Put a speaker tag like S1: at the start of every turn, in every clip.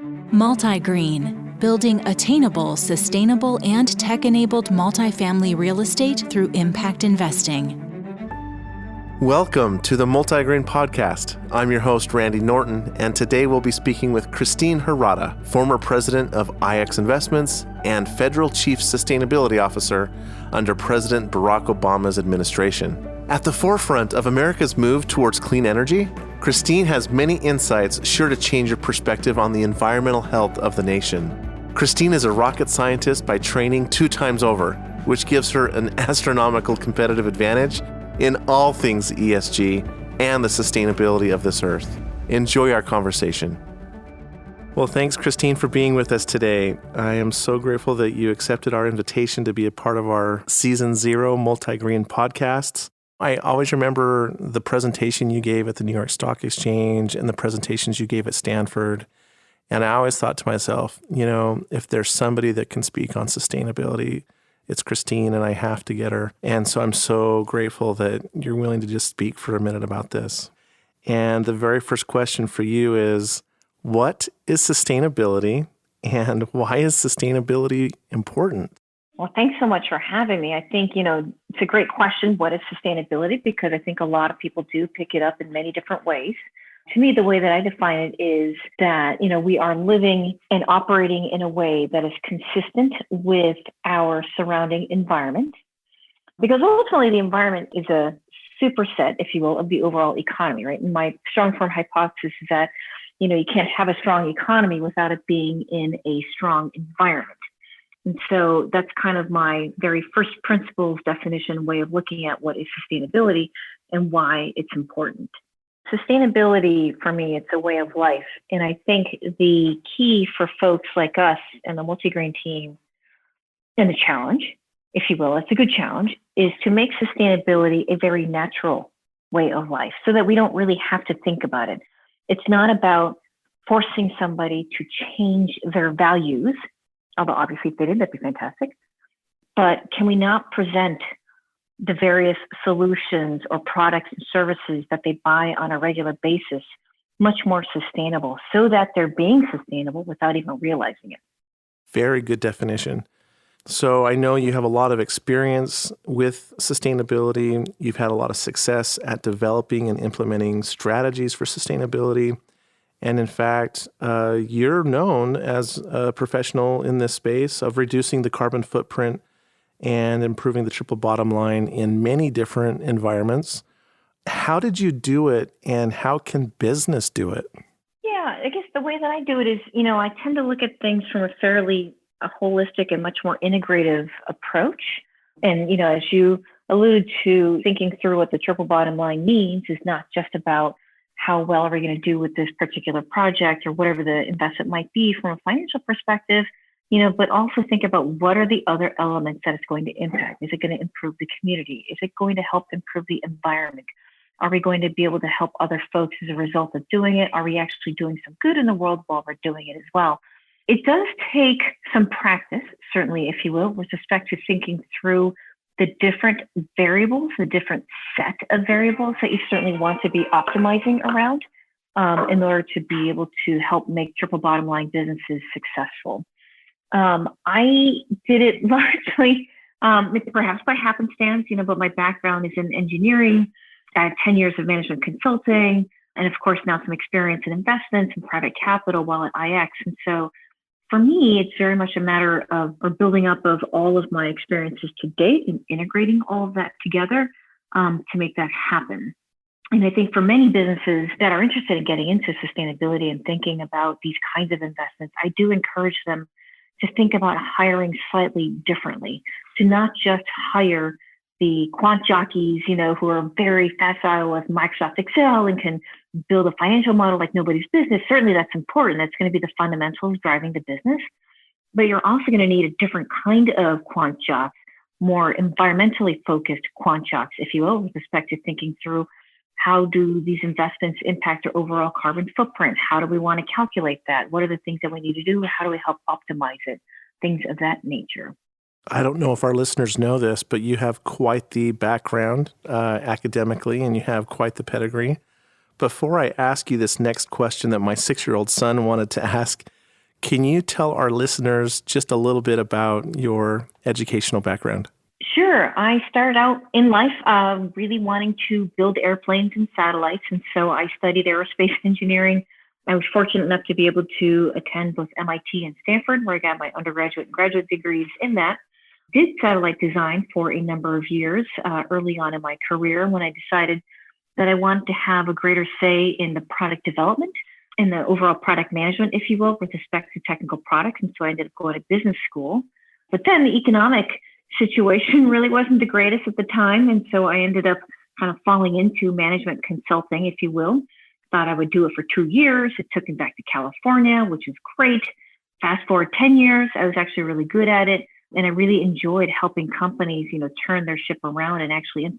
S1: Multigreen, building attainable, sustainable, and tech-enabled multifamily real estate through impact investing.
S2: Welcome to the Multigreen podcast. I'm your host, Randy Norton, and today we'll be speaking with Christine Harada, former president of IX Investments and federal chief sustainability officer under President Barack Obama's administration. At the forefront of America's move towards clean energy, Christine has many insights sure to change your perspective on the environmental health of the nation. Christine is a rocket scientist by training 2 times over, which gives her an astronomical competitive advantage in all things ESG and the sustainability of this earth. Enjoy our conversation. Well, thanks, Christine, for being with us today. I am so grateful that you accepted our invitation to be a part of our Season 0 Multigreen podcasts. I always remember the presentation you gave at the New York Stock Exchange and the presentations you gave at Stanford. And I always thought to myself, if there's somebody that can speak on sustainability, it's Christine, and I have to get her. And so I'm so grateful that you're willing to just speak for a minute about this. And the very first question for you is, what is sustainability and why is sustainability important?
S3: Well, thanks so much for having me. I think, it's a great question. What is sustainability? Because I think a lot of people do pick it up in many different ways. To me, the way that I define it is that, we are living and operating in a way that is consistent with our surrounding environment. Because ultimately, the environment is a superset, if you will, of the overall economy, right? And my strong form hypothesis is that, you can't have a strong economy without it being in a strong environment. And so that's kind of my very first principles definition way of looking at what is sustainability and why it's important. Sustainability, for me, it's a way of life. And I think the key for folks like us and the Multigreen team, and the challenge, if you will, it's a good challenge, is to make sustainability a very natural way of life so that we don't really have to think about it. It's not about forcing somebody to change their values, although obviously if they did, that'd be fantastic. But can we not present the various solutions or products and services that they buy on a regular basis much more sustainable so that they're being sustainable without even realizing it?
S2: Very good definition. So I know you have a lot of experience with sustainability. You've had a lot of success at developing and implementing strategies for sustainability. And in fact, you're known as a professional in this space of reducing the carbon footprint and improving the triple bottom line in many different environments. How did you do it, and how can business do it?
S3: Yeah, I guess the way that I do it is, I tend to look at things from a fairly holistic and much more integrative approach. And, as you alluded to, thinking through what the triple bottom line means is not just about how well are we going to do with this particular project or whatever the investment might be from a financial perspective, but also think about what are the other elements that it's going to impact. Is it going to improve the community? Is it going to help improve the environment? Are we going to be able to help other folks as a result of doing it? Are we actually doing some good in the world while we're doing it as well? It does take some practice, certainly, if you will, with respect to thinking through the different variables, the different set of variables that you certainly want to be optimizing around in order to be able to help make triple bottom line businesses successful. I did it largely, perhaps by happenstance, but my background is in engineering. I have 10 years of management consulting, and of course now some experience in investments and private capital while at IX. And so for me, it's very much a matter of building up of all of my experiences to date and integrating all of that together to make that happen. And I think for many businesses that are interested in getting into sustainability and thinking about these kinds of investments, I do encourage them to think about hiring slightly differently, to not just hire the quant jockeys, who are very facile with Microsoft Excel and can build a financial model like nobody's business. Certainly that's important. That's going to be the fundamentals driving the business. But you're also going to need a different kind of quant jocks, more environmentally focused quant jocks, if you will, with respect to thinking through how do these investments impact our overall carbon footprint? How do we want to calculate that? What are the things that we need to do? How do we help optimize it? Things of that nature.
S2: I don't know if our listeners know this, but you have quite the background academically, and you have quite the pedigree. Before I ask you this next question that my 6-year-old son wanted to ask, Can you tell our listeners just a little bit about your educational background?
S3: Sure. I started out in life really wanting to build airplanes and satellites, and so I studied aerospace engineering. I was fortunate enough to be able to attend both MIT and Stanford, where I got my undergraduate and graduate degrees in that. Did satellite design for a number of years early on in my career when I decided that I wanted to have a greater say in the product development and the overall product management, if you will, with respect to technical products. And so I ended up going to business school. But then the economic situation really wasn't the greatest at the time. And so I ended up kind of falling into management consulting, if you will. Thought I would do it for 2 years. It took me back to California, which is great. Fast forward 10 years, I was actually really good at it. And I really enjoyed helping companies, turn their ship around and actually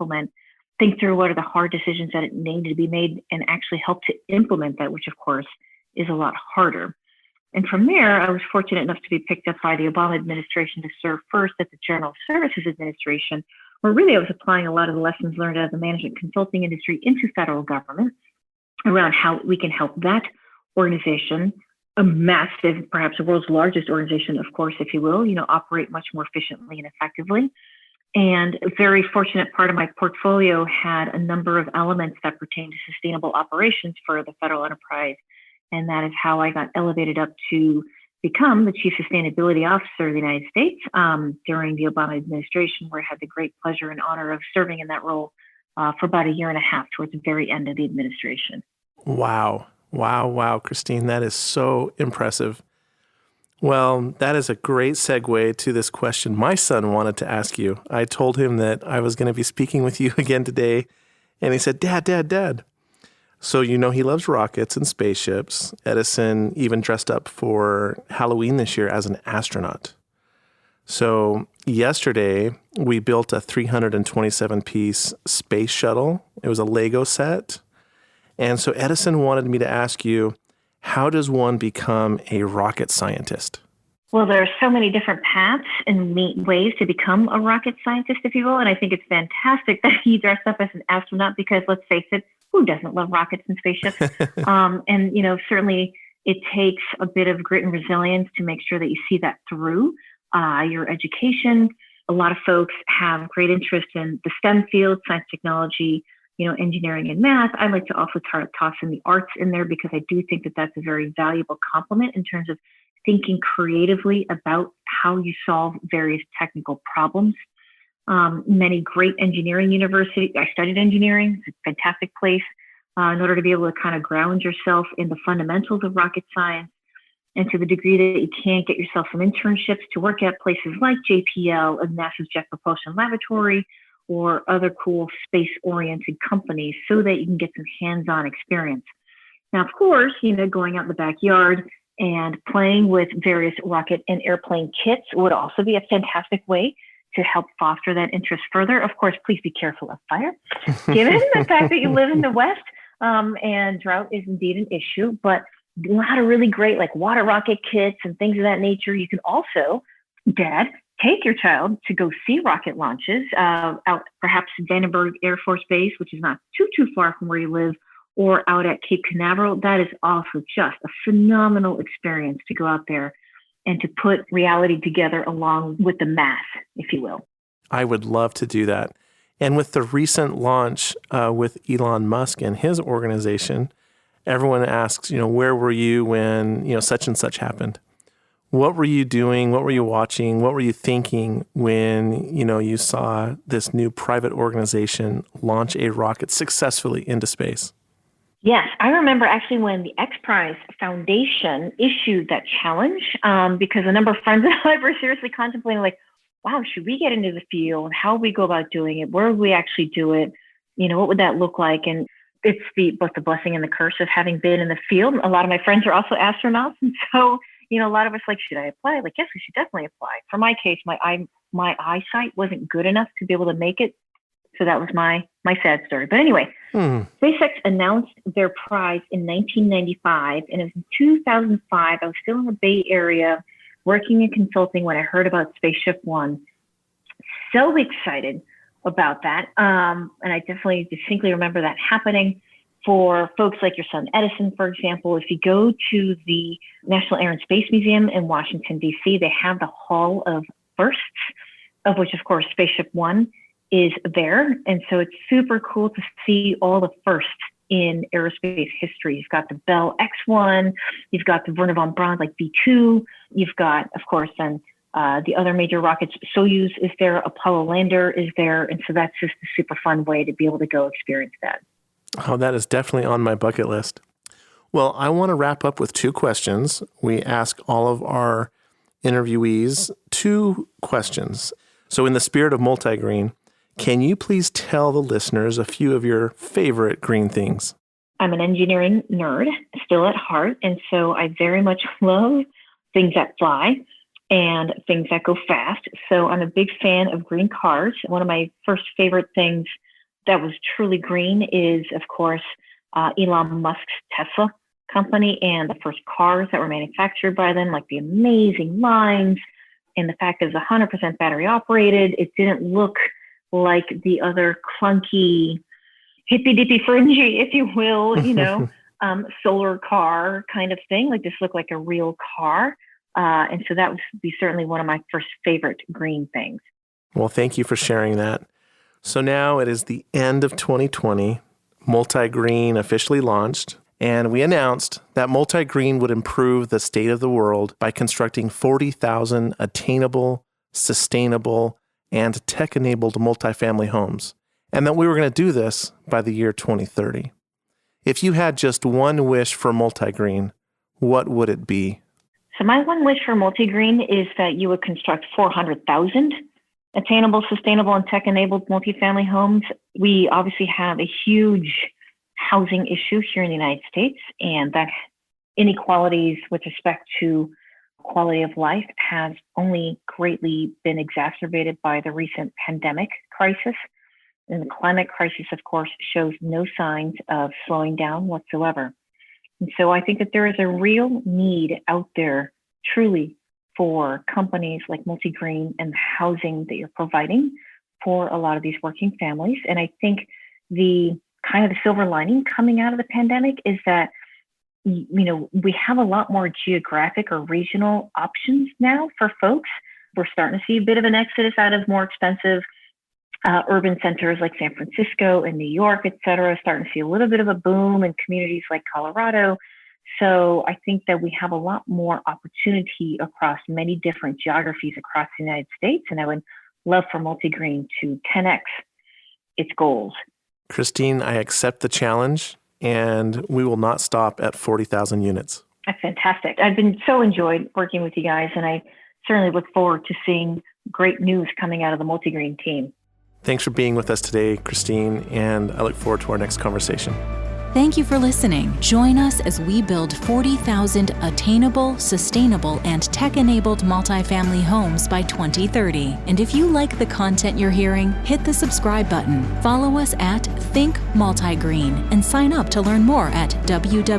S3: think through what are the hard decisions that needed to be made and actually help to implement that, which of course is a lot harder. And from there, I was fortunate enough to be picked up by the Obama administration to serve first at the General Services Administration, where really I was applying a lot of the lessons learned out of the management consulting industry into federal government around how we can help that organization, a massive, perhaps the world's largest organization, of course, if you will, operate much more efficiently and effectively. And a very fortunate part of my portfolio had a number of elements that pertain to sustainable operations for the federal enterprise. And that is how I got elevated up to become the Chief Sustainability Officer of the United States during the Obama administration, where I had the great pleasure and honor of serving in that role for about 1.5 years towards the very end of the administration.
S2: Wow. Wow, Christine, that is so impressive. Well, that is a great segue to this question my son wanted to ask you. I told him that I was going to be speaking with you again today, and he said, Dad. So he loves rockets and spaceships. Edison even dressed up for Halloween this year as an astronaut. So yesterday, we built a 327-piece space shuttle. It was a Lego set. And so Edison wanted me to ask you, how does one become a rocket scientist?
S3: Well, there are so many different paths and ways to become a rocket scientist, if you will. And I think it's fantastic that he dressed up as an astronaut because, let's face it, who doesn't love rockets and spaceships? Certainly it takes a bit of grit and resilience to make sure that you see that through your education. A lot of folks have great interest in the STEM field, science, technology, engineering and math. I like to also toss in the arts in there because I do think that that's a very valuable complement in terms of thinking creatively about how you solve various technical problems. Many great engineering universities. I studied engineering. It's a fantastic place in order to be able to kind of ground yourself in the fundamentals of rocket science. And to the degree that you can get yourself some internships to work at places like JPL, a NASA's Jet Propulsion Laboratory, or other cool space-oriented companies so that you can get some hands-on experience. Now, of course, going out in the backyard and playing with various rocket and airplane kits would also be a fantastic way to help foster that interest further. Of course, please be careful of fire, given the fact that you live in the West, and drought is indeed an issue, but a lot of really great water rocket kits and things of that nature. You can also, Dad, take your child to go see rocket launches out perhaps Vandenberg Air Force Base, which is not too far from where you live, or out at Cape Canaveral. That is also just a phenomenal experience to go out there and to put reality together along with the math, if you will.
S2: I would love to do that. And with the recent launch with Elon Musk and his organization, everyone asks, where were you when, such and such happened? What were you doing? What were you watching? What were you thinking when, you saw this new private organization launch a rocket successfully into space?
S3: Yes, I remember actually when the X Prize Foundation issued that challenge, because a number of friends and I were seriously contemplating wow, should we get into the field? How would we go about doing it? Where would we actually do it? What would that look like? And it's both the blessing and the curse of having been in the field. A lot of my friends are also astronauts. And so, a lot of us should I apply? Yes, we should definitely apply. For my case, my eyesight wasn't good enough to be able to make it. So that was my sad story. But anyway, SpaceX announced their prize in 1995. And it was in 2005. I was still in the Bay Area working in consulting when I heard about Spaceship One. So excited about that. And I definitely distinctly remember that happening. For folks like your son Edison, for example, if you go to the National Air and Space Museum in Washington, D.C., they have the Hall of Firsts, of which, of course, Spaceship One is there. And so it's super cool to see all the firsts in aerospace history. You've got the Bell X-1, you've got the Wernher von Braun, like V2, you've got, of course, then the other major rockets. Soyuz is there, Apollo lander is there. And so that's just a super fun way to be able to go experience that.
S2: Oh, that is definitely on my bucket list. Well, I want to wrap up with 2 questions. We ask all of our interviewees 2 questions. So in the spirit of Multigreen, can you please tell the listeners a few of your favorite green things?
S3: I'm an engineering nerd, still at heart, and so I very much love things that fly and things that go fast. So I'm a big fan of green cars. One of my first favorite things that was truly green is, of course, Elon Musk's Tesla company and the first cars that were manufactured by them, like the amazing lines and the fact that it was 100% battery operated. It didn't look like the other clunky, hippy-dippy fringy, if you will, solar car kind of thing. Like this looked like a real car. And so that would be certainly one of my first favorite green things.
S2: Well, thank you for sharing that. So now it is the end of 2020. Multigreen officially launched, and we announced that Multigreen would improve the state of the world by constructing 40,000 attainable, sustainable, and tech-enabled multifamily homes, and that we were going to do this by the year 2030. If you had just one wish for Multigreen, what would it be?
S3: So my one wish for Multigreen is that you would construct 400,000 attainable, sustainable, and tech-enabled multifamily homes. We obviously have a huge housing issue here in the United States, and that inequalities with respect to quality of life has only greatly been exacerbated by the recent pandemic crisis. And the climate crisis, of course, shows no signs of slowing down whatsoever. And so I think that there is a real need out there, truly, for companies like Multigreen and the housing that you're providing for a lot of these working families. And I think the kind of the silver lining coming out of the pandemic is that, we have a lot more geographic or regional options now for folks. We're starting to see a bit of an exodus out of more expensive urban centers like San Francisco and New York, et cetera, starting to see a little bit of a boom in communities like Colorado. So I think that we have a lot more opportunity across many different geographies across the United States. And I would love for Multigreen to 10x its goals.
S2: Christine, I accept the challenge, and we will not stop at 40,000 units.
S3: That's fantastic. I've been so enjoyed working with you guys, and I certainly look forward to seeing great news coming out of the Multigreen team.
S2: Thanks for being with us today, Christine, and I look forward to our next conversation.
S1: Thank you for listening. Join us as we build 40,000 attainable, sustainable, and tech-enabled multifamily homes by 2030. And if you like the content you're hearing, hit the subscribe button. Follow us at Think Multigreen and sign up to learn more at www.multi.green.